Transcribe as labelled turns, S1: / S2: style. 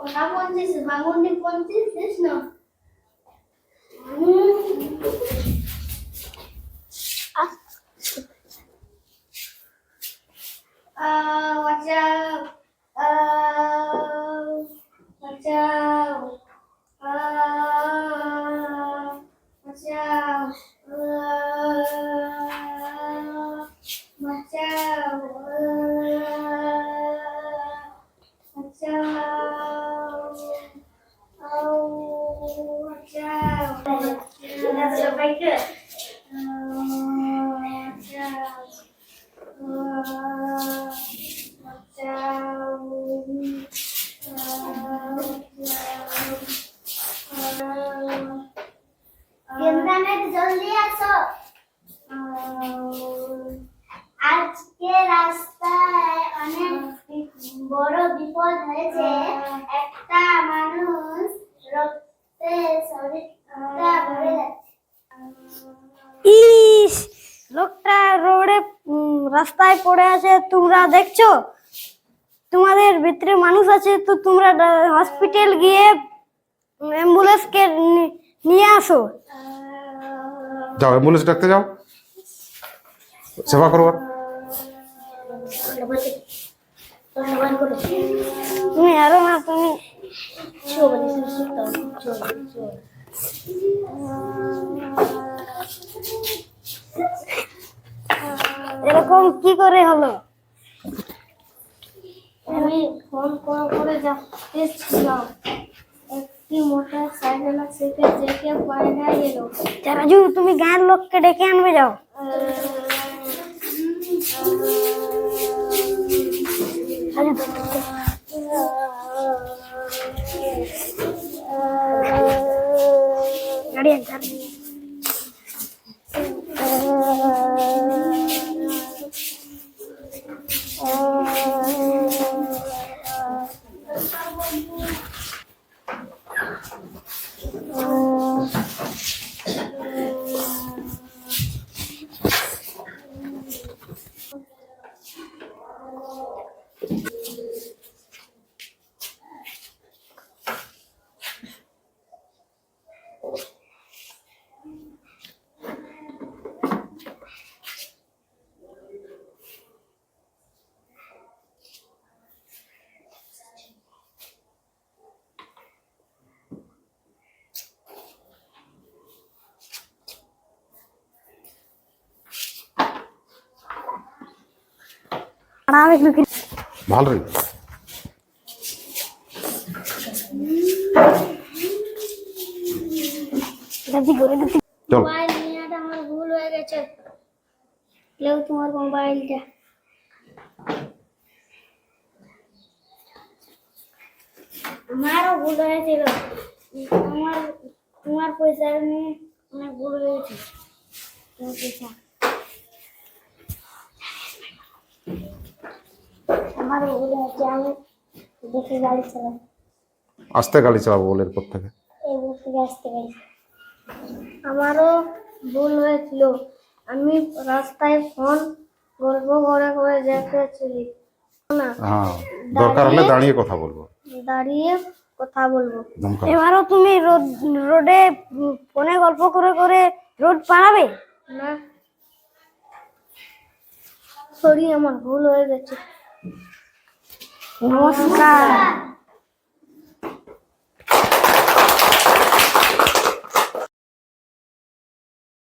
S1: কথা বলছিস বাঙুনি বলছিস না watch out watch out watch out watch out watch out oh watch out that's your finger watch out watch out কেন্দ্রানাথ জলদি আসো আজকে রাস্তায় অনেক বড় বিপদ হয়েছে একটা মানুষ রক্তে শরীরটা ভরে যাচ্ছে
S2: ইস লোকটা রোডে রাস্তায় পড়ে আছে তোমরা দেখছো তোমাদের ভিতরে মানুষ আছে তো তোমরা হসপিটাল গিয়ে অ্যাম্বুলেন্সকে নিয়ে আসো
S3: যাও অ্যাম্বুলেন্স ডাকতে যাও সেবা করবার
S2: তুমি আরো না তুমি এরকম কি করে হলো
S1: আমি ফোন করে যাচ্ছিলাম একটি মোটর সাইকেল থেকে দেখে পায়রা এলো
S2: রাজু তুমি গায়ের লোককে ডেকে আনবে যাও গাড়ি আনতে
S3: ভালো রে চল
S1: মোবাইল নেওয়াটা আমার ভুল হয়ে গেছে লেও তোমার মোবাইলটা আমারও ভুল হয়েছিল তোমার পয়সা নিয়ে অনেক ভুল হয়েছে তোমার পয়সা আমারও ভুল হয়েছে আমি দেখে গাড়ি চালাই
S3: আস্তে গাড়ি চালাবো বলে এরপর থেকে
S1: এই বুক থেকে আসতে গেছি আমারও ভুল হয়েছিল আমি রাস্তায় ফোন গল্প করে করে দেখেছিলি না
S3: হ্যাঁ দরকার হলে দাঁড়িয়ে কথা বলবো
S1: দাঁড়িয়ে কথা বলবো
S3: দমকা
S2: এবারও তুমি রোডে ফোনে গল্প করে করে রোড পাড়াবে
S1: না সরি আমার ভুল হয়ে গেছে
S2: নমস্কার